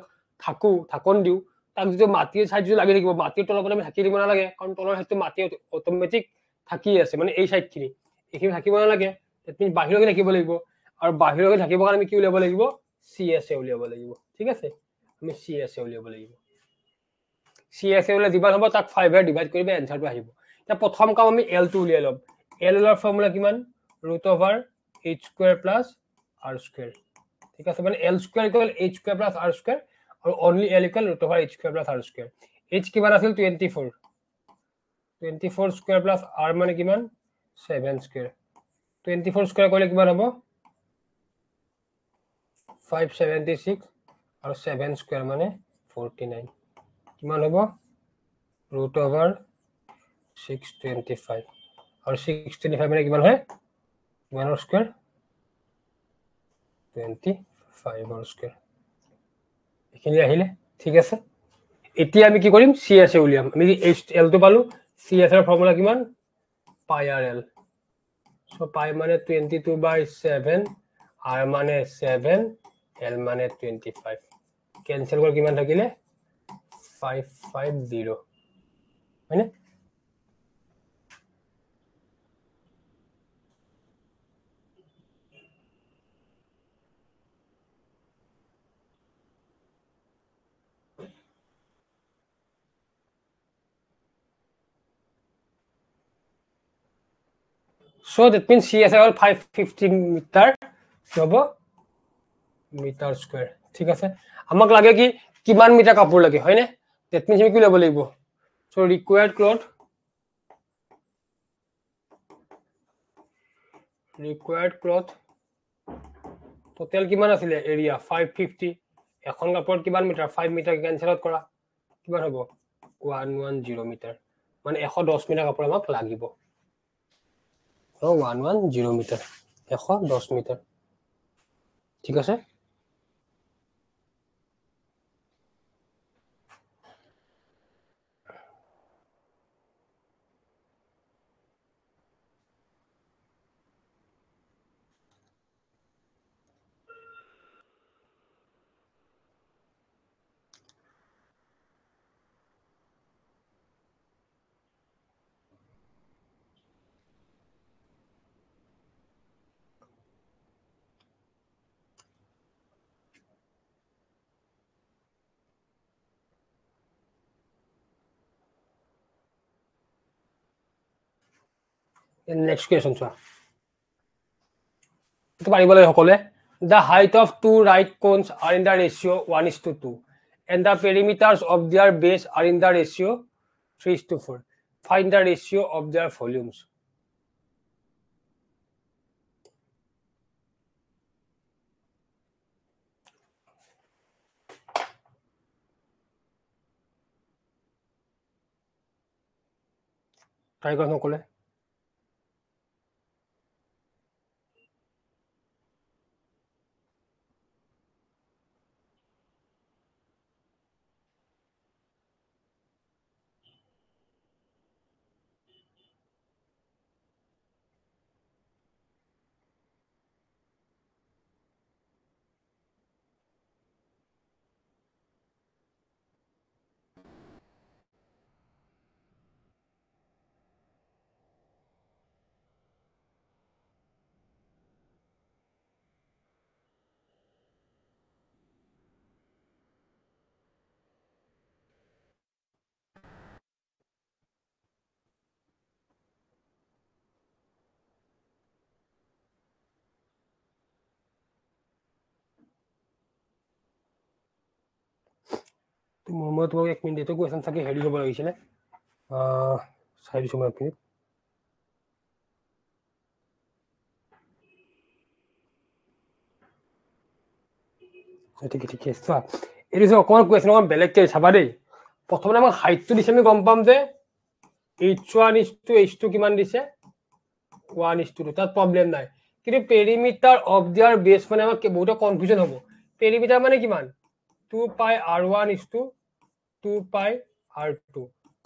ঢাকন দিও তাক যদি মাটিৰ সাইড যদি লাগি থাকিব মাটিৰ তলৰ পৰা আমি ঢাকি দিব নালাগে কাৰণ তলৰ সাইডটো মাটি অটোমেটিক থাকি আছে মানে এই সাইড খিনি এইখিনি থাকিব নালাগে দ্যাট মিন্স বাহিৰলৈ থাকিব লাগিব আৰু বাহিৰলৈ থাকিব কাৰণে আমি কি উলিয়াব লাগিব সিএসএ উলিয়াব লাগিব ঠিক আছে আমি সিএসএ উলিয়াব লাগিব সিএসএ উলিয়াই যিমান হ'ব তাক 5 এ ডিভাইড কৰিলে এনসাৰটো আহিব তা প্ৰথম কাম আমি এল টো উলিয়াই লম এল এর ফর্মুলা কিমান √h² + r² ঠিক আছে মানে l² = h² + r² আৰু only l = √h² + r². h কিমান আছিল 24 24² + r মানে কিমান 7² 24² কৰিলে কিমান হ'ব 576 আৰু 7² মানে 49 কিমান হ'ব √h² 625 আৰু 625 মানে কিমান হয় কিমানৰ স্কয়াৰ 25 ৰ স্কয়াৰ এখিনি আহিলে ঠিক আছে এতিয়া আমি কি কৰিম CS উলিয়াম আমি L টো পালো CS এৰ ফৰ্মুলা কিমান পাই RL সো পাই মানে 22/7 R মানে 7 L মানে 25 ক্যান্সেল কৰি কিমান থাকিলে 550 হয়নে So that means CS all 550 meter হব মিটার স্কয়ার ঠিক আছে আমাক লাগে কি কিমান মিটার কাপড় লাগে হয় না that means আমি কি লব লাগিব so required cloth total কিমান আছিল এরিয়া 550 এখন কাপড় কিমান মিটার 5 মিটার ক্যান্সেল কৰা কিমান হ'ব 110 মিটার মানে 110 মিটার কাপড় আমাক লাগিব so 110 মিটার 110 মিটার ঠিক আছে next question চোৱা তো পাৰিব লাগে সকলে the height of two right cones are in the ratio 1:2 and the perimeters of their base are in the ratio 3:4 find the ratio of their volumes try কৰা সকলে মই তোমাক 1 মিনিট এটো কোৱেশ্চন চাকি হেৰি হ'ব লাগিছিলে চাই দিছো মই আপুনি ঠিক ঠিক চোৱা এটো যে অকমান কোৱেশ্চন অকমান বেলেগকে চাবা দেই প্ৰথমে আমাক হাইটটো দিছে আমি গম পাম যে h1:h2 কিমান দিছে 1:2 তাত প্ৰবলেম নাই কিন্তু পেৰিমিটাৰ অফ देयर বেস মানে আমাক বহুত কনফিউজন হ'ব পেৰিমিটাৰ মানে কিমান 2 পাই r1:2 2 পাই r2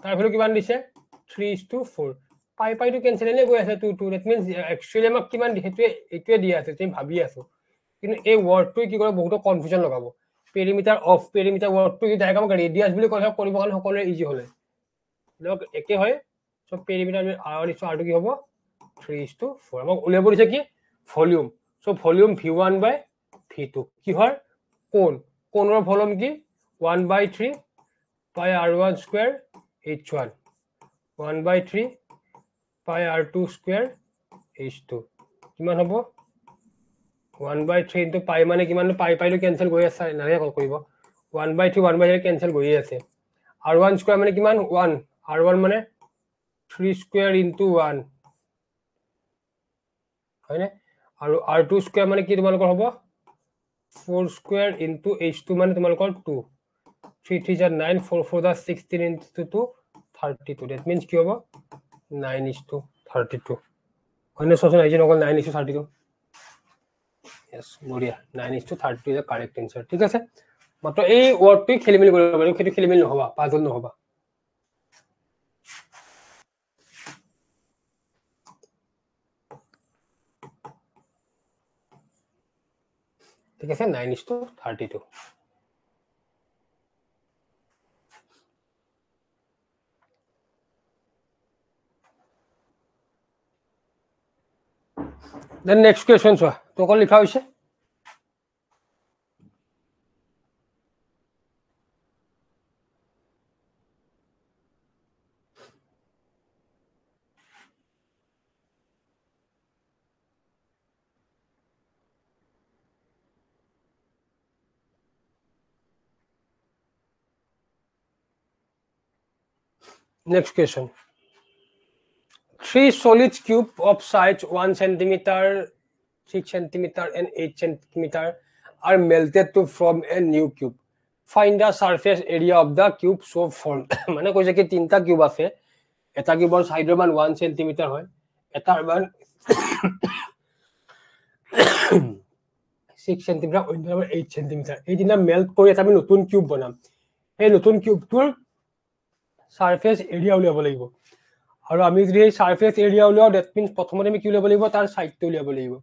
তাৰ ভ্যালু কিমান দিছে 3:4 পাই পাইটো কেনসেল এনে গৈ আছে 2 2 that means actually আমাক কিমান দিছে এটোৱে দিয়া আছে তুমি ভাবি আছো কিন্তু এই ওয়াৰ্ডটো কি কৰে বহুত কনফিউজন লগাব পেৰিমিটাৰ অফ পেৰিমিটাৰ ওয়াৰ্ডটো কি ডাইৰেক্ট আমাক ৰেডিয়াস বুলি কথা কৰিব কাৰণে সকলোৰে ইজি হলে লগ একে হয় সো পেৰিমিটাৰ r1:r2 কি হ'ব 3:4 আমাক উলিয়াব দিছে কি ভলিউম সো ভলিউম v1 বাই v2 কি হয় কোণৰ ভলিউম কি 1/3 pi r1 square h1 1/3 pi r2 square h2 কিমান হ'ব 1/3 into pi মানে কিমান pi টো ক্যান্সেল হৈ আছে নাহে কল কৰিব 1/3 1/3 ক্যান্সেল হৈ আছে r1 square মানে কিমান 1 r1 মানে 3 square into 1 হয়নে আৰু r2 square মানে কি তোমালোকৰ হ'ব 4 square into h2 মানে তোমালোকৰ 2 3 3 9 4 4 16 into 2 32 that means কি হ'ব 9:32 কোনে সচন আইজন অকল 9:32 yes বঢ়িয়া 9:32 is the correct answer ঠিক আছে মাত্ৰ এই ওয়াৰ্ডটো খেলিমেলি কৰিব পাৰি সেইটো খেলিমেলি নহবা পাজল নহবা ঠিক আছে 9:32 then next question চোৱা তো অকল লিখা হৈছে next question 3 solid cube of size 1 centimeter 6 centimeter and 8 centimeter are melted to form a new cube find the surface area of the cube so formed মানে কৈছে কি তিনটা কিউব আছে এটা কিউবৰ সাইডৰ মান 1 centimeter হয় এটাৰ মান 6 centimeter অন্যৰ মান 8 centimeter এই তিনটা মেল্ট কৰি এটা আমি নতুন কিউব বনাম এই নতুন কিউবটোৰ সাৰফেস এৰিয়া উলিয়াব লাগিব আৰু আমি যদি এই সাৰফেস এৰিয়া উলিয়াও দ্যাট মিন্স প্ৰথমতে আমি কি উলিয়াব লাগিব তাৰ সাইডটো উলিয়াব লাগিব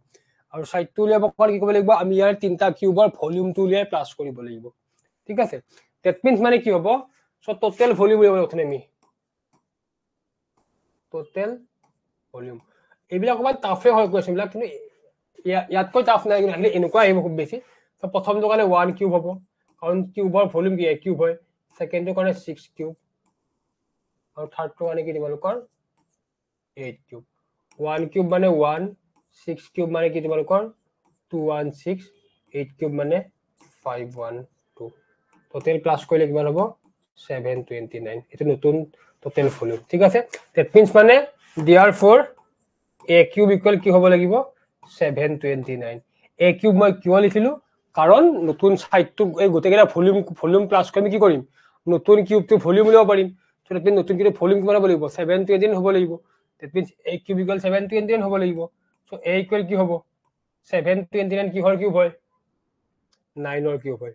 আৰু সাইডটো উলিয়াব কাৰণে কি কৰিব লাগিব আমি ইয়াৰ তিনটা কিউবৰ ভলিউমটো উলিয়াই প্লাস কৰিব লাগিব ঠিক আছে দ্যাট মিন্স মানে কি হ'ব সো টোটাল ভলিউম উলিয়াব ওঠনে আমি টোটাল ভলিউম এইবিলাক অকমান টাফে হয় কোৱেশ্চন বিলাক কিন্তু ইয়াত কৈ টাফ নাই কিন্তু এনেকুৱা আহিব খুব বেছি তো প্ৰথমটো কাৰণে 1 কিউব হ'ব কাৰণ কিউবৰ ভলিউম কি কিউব হয় সেকেন্ডটো কাৰণে 6 কিউব और थर्ड टू माने कि তোমালোকৰ 8 কিউব 1 কিউব মানে 1 6 কিউব মানে কি তোমালোকৰ 216 8 কিউব মানে 512 টোটাল প্লাস কৰিলে কিমান হ'ব 729 এটা নতুন টোটাল ভলিউম ঠিক আছে দ্যাট মিন্স মানে therefore a কিউব ইকুয়াল কি হ'ব লাগিব 729 a কিউব মই কিয় লিখিলো কাৰণ নতুন সাইডটো এই গোটেইকেইটা ভলিউম প্লাস কৰি কি কৰিম নতুন কিউবটো ভলিউম উলিয়াব পাৰিম so that means নতুন কিউব ভলিউম কিমান হ'ব লাগিব 729 হ'ব লাগিব that means a cube equal 729 হ'ব লাগিব so a ইকুয়াল কি হ'ব 729 কিহৰ কিউব হয় 9 ৰ কিউব হয়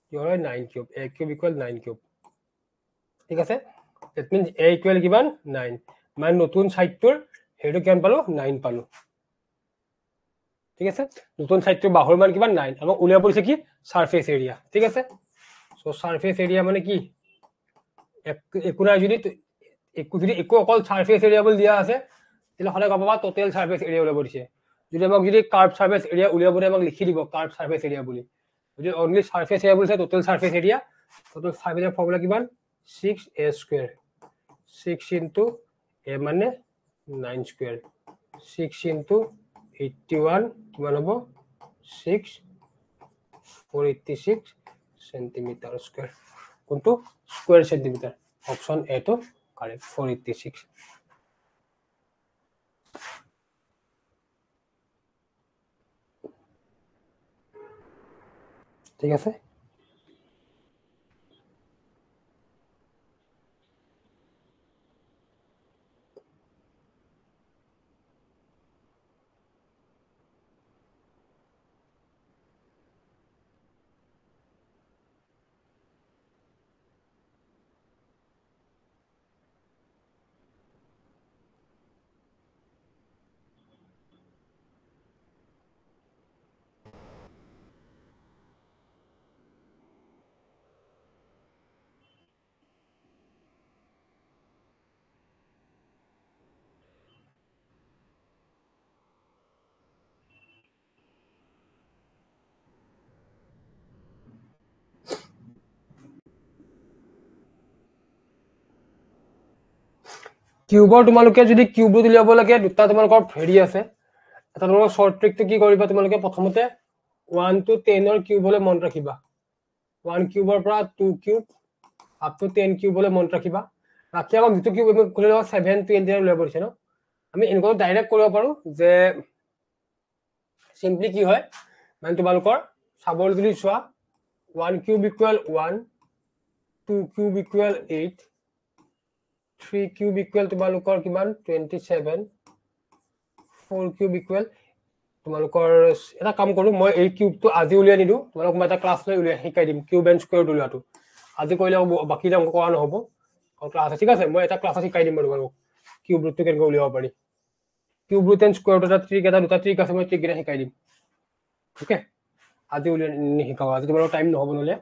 কি হয় 9 cube a cube equal 9 cube ঠিক আছে that means a ইকুয়াল কিমান 9 মানে নতুন সাইডটোৰ হেটো কিমান পালো 9 পালো ঠিক আছে নতুন সাইডটোৰ বাহুৰ মান কিমান 9 আমাক উলিয়া পৰিছে কি সারফেস এরিয়া ঠিক আছে সো সারফেস এরিয়া মানে কি একোনা যদি একো অকল সারফেস এরিয়া বল দিয়া আছে তেলে হলে কবা টোটাল সারফেস এরিয়া উলিয়া পৰিছে যদি আমাক যদি কার্ভ সারফেস এরিয়া উলিয়া বলে আমাক লিখি দিব কার্ভ সারফেস এরিয়া বুলি যদি অনলি সারফেস এরিয়া বলছে total surface area total surface formula কিমান 6a স্কয়ার 6 into a মানে 9 স্কয়ার 6 into 81 কিমান হ'ব 6 486 সেন্টিমিটার স্কয়ার কোনটো স্কয়ার সেন্টিমিটার অপশন এ তো কারেক্ট 486 ঠিক আছে কিউবৰ তোমালোকে যদি কিউবত উলিয়াব লাগে দুটা তোমালোকৰ হেৰি আছে এটা তোমালোকৰ শৰ্ট ট্ৰিকটো কি কৰিবা তোমালোকে প্ৰথমতে 1 to 10 ৰ কিউব হলে মন ৰাখিবা 1 কিউবৰ পৰা 2 কিউব আপ টু 10 কিউব হলে মন ৰাখিবা বাকি আমাক দুটো কিউব খুলি লও 720 উলিয়াব পৰিছে ন আমি এনেকৈ ডাইৰেক্ট কৰিব পাৰো যে সিম্পলি কি হয় মানে তোমালোকৰ সাবল যদি চোৱা 1 cube equal 1 2 cube equal 8 3 cube equal তোমালোকৰ কিমান 27 4 কিউব ইকুৱেল তোমালোকৰ এটা কাম কৰো মই এই কিউবটো আজি উলিয়াই নিদু তোমালোক মই এটা ক্লাছ লৈ উলিয়াই শিকাই দিম কিউব এণ্ড স্কয়াৰ উলিয়াটো আজি কৰিলে বাকি অংক কৰা নহব ক্লাছ ঠিক আছে মই এটা ক্লাছ শিকাই দিম তোমালোক কিউব ৰুটটো কেনেকৈ উলিয়াব পাৰি cube root and square root এটা ট্ৰিক এটা দুটা ট্ৰিক আছে মই ট্ৰিক এটা শিকাই দিম ওকে আজি উলিয়াই নিশিকাও আজি তোমালোকৰ টাইম নহব নলে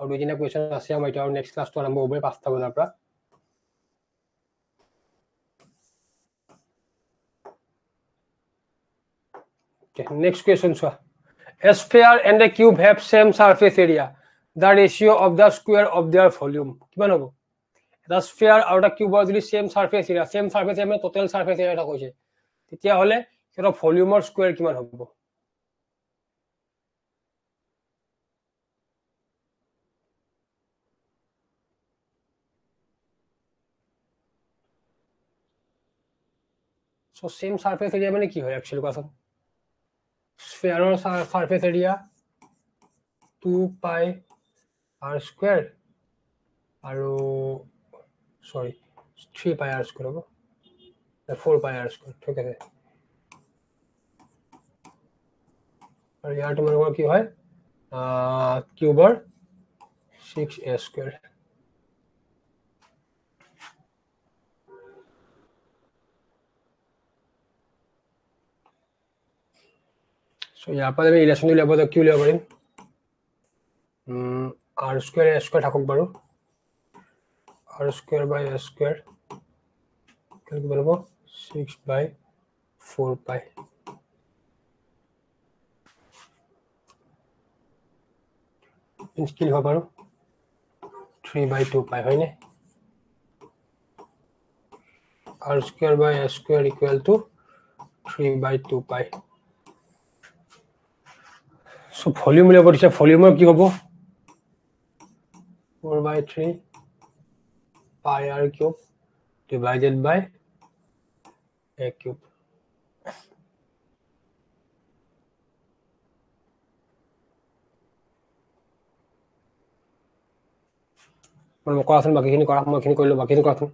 আৰু দুইটা কোৱেশ্চন আছে আমাৰ এতিয়া নেক্সট ক্লাছটো আৰম্ভ হ'ব 5টা বজাৰ পৰা Next question, sir. A sphere and a cube have same surface area. The ratio of the square of their volume. কিমান হ'ব? The sphere আৰু the cube যদি same surface area, মানে total surface area এটা কৈছে। তেতিয়া হলে সেটা ভলিউমৰ স্কয়াৰ কিমান হ'ব? So same surface area মানে কি হয় actually কোৱাচোন? Sphere surface area 2 pi r square আৰু sorry 3 pi r square হ'ব 4 pi r square ঠিক আছে আৰু ইয়াৰ তোমালোকৰ কি হয় কিউবৰ 6a square So यहाँ पर मैं इलेक्शन ले बोलता क्यों ले बोलें r square a square Thakur बारू r square by a square क्या बोलो वो 6 by 4 pi इसके लिए बारू 3 by 2 pi है ने r square by a square equal to 3 by 2 pi So volume ले बोलिए volume में क्या होगा 4 by 3 pi r cube divided by a cube मैं कोई आसन बाकी नहीं करा मैं किन्हीं कोई लो बाकी नहीं करा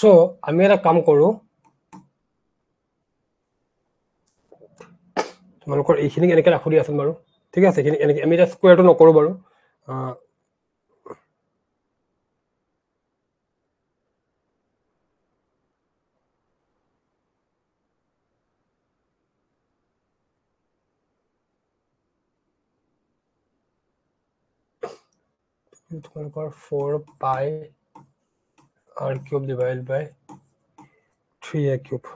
So আমি এটা কাম কৰো তোমালোকৰ এইখিনি এনেকৈ ৰাখো দি আছেন বাৰু ঠিক আছে এইখিনি এনেকৈ আমি এটা স্কয়াৰটো নকৰো বাৰু তোমালোকৰ 4 pi r cube divided by 3a cube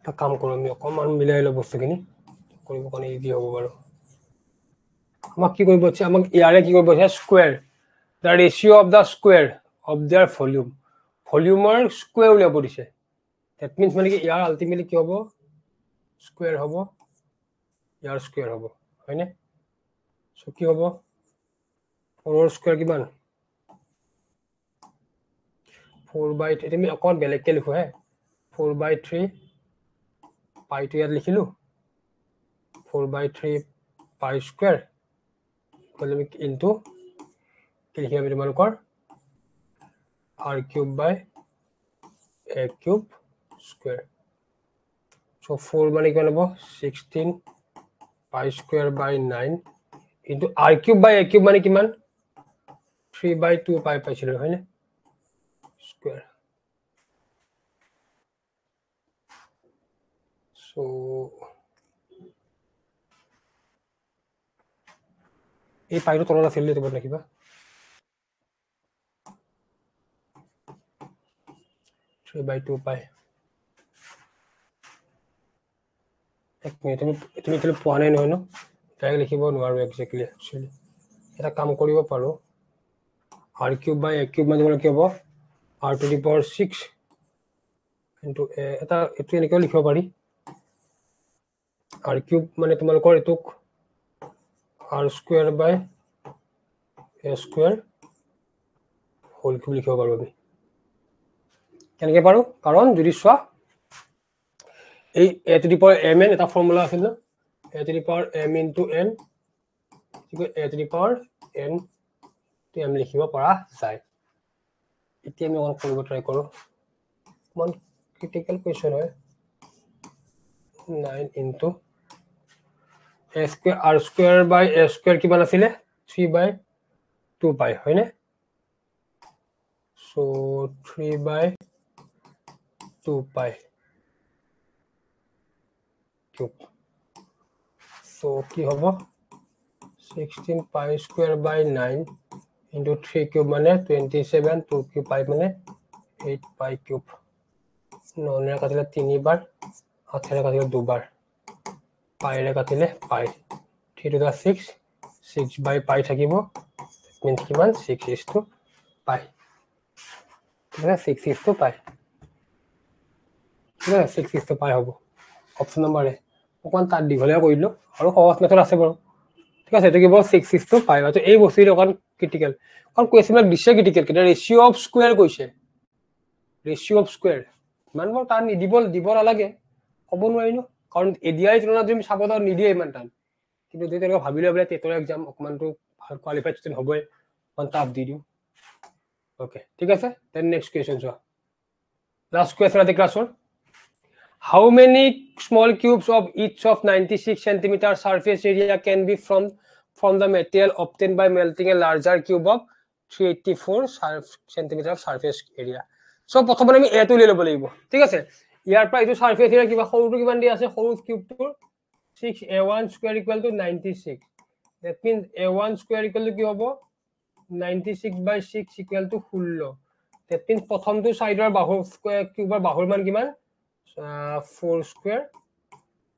এটা কাম কৰো আমি অকমান মিলাই ল বস্তুখিনি কৰিব কাৰণে ইজি হ'ব বাৰু আমাক কি কৰিব আছে আমাক ইয়াৰে কি কৰিব আছে square the ratio of the square of their volume ভলিউমৰ স্কয়াৰ উলিয়াব দিছে that means মানে কি ইয়াৰ আলটিমেটলি কি হ'ব স্কয়াৰ হ'ব ইয়াৰ স্কয়াৰ হ'ব হয়নে সো কি হ'ব 4 ৰ স্কয়াৰ কিমান 4 by 3 আমি অকন বেলেগকে লিখো হে 4 by 3 pi to ইয়াত লিখিলো 4 by 3 pi square equal into কি লিখি আমি তোমালোকৰ r cube by a cube square so 4 মানে কি হ'ব 16 pi square by 9 into r cube by a cube মানে কিমান 3 by 2 pi পাইছিলো হয়নে square So এই পাইটো তলত আছিল এইটো বনাই কিবা 3/2 পাই এক মিনিট তুমি পোৱা নাই নহয় ন তাই লিখিব নোৱাৰো এক্স্যাক্টলি একচুয়ালি এটা কাম কৰিব পাৰো r cube by a cube মানে কি হ'ব r to the power 6 into এটা এটো এনেকৈ লিখিব পাৰি r cube মানে তোমালোকৰ এটোক r square by a square whole cube লিখিব পাৰো আমি কেনেকৈ পাৰো কাৰণ যদি চোৱা এই a to the power mn এটা ফৰ্মুলা আছিল না a to the power m into n equal a to the power n তো আমি লিখিব পৰা যায় এতিয়া আমি অন কৰিব ট্ৰাই কৰো one critical question হয় 9 into a square r square by a square কিমান আছিল 3/2 পাই হয়নে so 3/2 পাই cube so কি হ'ব 16 pi square by 9 into 3 cube মানে 27 2 cube pi মানে 8 pi cube 9 ৰে কাটিলে 3 বাৰ 8 ৰে কাটিলে 2 বাৰ pi ৰে কাটিলে pi 3 to the 6 6 by pi থাকিব means কিমান 6 is to pi ঠিক আছে 6 is to pi ঠিক আছে 6 is to pi হ'ব অপচন নম্বৰ এ অকমান তাত দীঘলীয়া কৰিলো আৰু সহজ মেথড আছে বাৰু ঠিক আছে এটো কি হ'ব 6 is to pi মানে এই বস্তুটো অকন ক্রিটিক্যাল কাৰণ কোৱেশ্চনবিলাক দিছে ক্ৰিটিক্যাল কিটা ৰেশিও অফ স্কয়াৰ কৈছে ৰেশিও অফ স্কয়াৰ মান মই তাৰ দিব নালাগে ক'ব নোৱাৰিনো কাৰণ এডিআই তুলনাত যদি চাব দাও নিদিয়ে ইমান টান কিন্তু যদি তেনেকুৱা ভাবিলে বোলে টেটৰ এক্সাম অকমানটো ভাল কোৱালিফাইড ষ্টুডেন্ট হ'বই অন টাফ দি দিও ওকে ঠিক আছে দেন নেক্সট কোৱেশ্চন চোৱা লাষ্ট কোৱেশ্চন অফ ক্লাছৰ how many small cubes of each of 96 centimeter surface area can be from the material obtained by melting a larger cube of 384 centimeter surface area so প্ৰথমে আমি a টো লৈ ল'ব লাগিব ঠিক আছে ইয়াৰ পৰা এইটো সাৰফেস এৰিয়া কিবা সৰুটো কিমান দি আছে সৰু কিউবটোৰ 6a1 square equal to 96 that means a1 square equal to কি হ'ব 96/6 equal to 16 that means প্ৰথমটো সাইডৰ বাহু স্কয়াৰ কিউবৰ বাহুৰ মান কিমান 4 square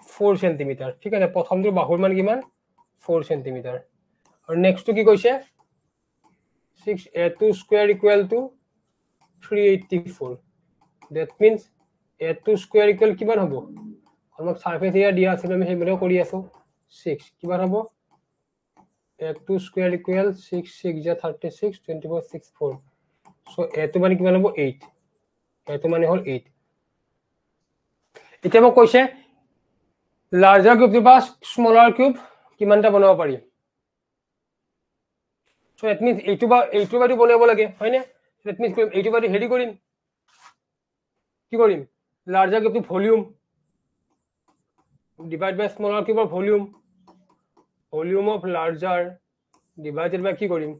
4 centimeter ঠিক আছে প্ৰথমটো বাহুৰ মান কিমান 4 centimeter আৰু নেক্সটটো কি কৈছে 6a2 square equal to 384 that means a2 square equal কিমান হ'ব আমাক সারফেস এরিয়া দিয়া আছে আমি হেমনে কৰি আছো 6 কিমান হ'ব a2 square equal 6 6 ja 36 24 64 so a2 মানে কিমান হ'ব 8 a2 মানে হল 8 এতিয়া মোক কৈছে লাৰ্জাৰ কিউব বা স্মলাৰ কিউব কিমানটা বনাব পাৰি so it means এইটো বাটো বনাব লাগে হয়নে that means এইটো বাটো হেৰি কৰিম কি কৰিম লাৰ্জাৰ কিউবটো ভলিউম ডিভাইড বাই স্মলাৰ কিউবৰ volume of larger divided by কি কৰিম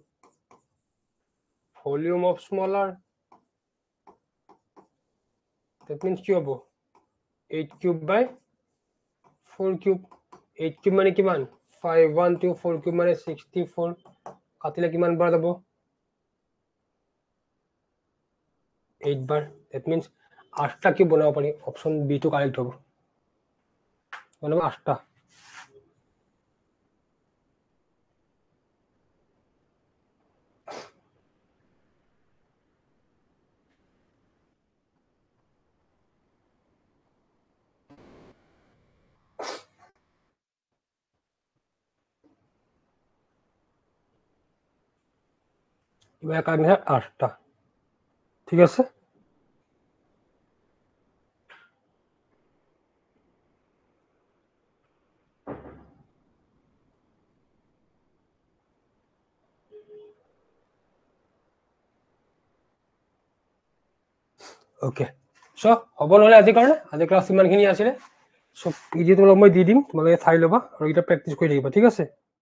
volume of smaller that means কি হ'ব 8 cube by 4 cube 8 cube মানে কিমান 512 4 cube মানে 64 কাটিলে কিমান বাৰ যাব 8 বাৰ that means 8টা কিউব বনাব পাৰি অপচন বি টো কাৰেক্ট হ'ব মানে 8টা ইয়াৰ কাৰণে 8টা ঠিক আছে ওকে সো হ'ব নহলে আজি ক্লাছ ইমানখিনি আছিল সো পিজি তোমালোক মই দি দিম তোমালোকে চাই ল'বা আৰু এটা প্ৰেক্টিছ কৰি থাকিবা ঠিক আছে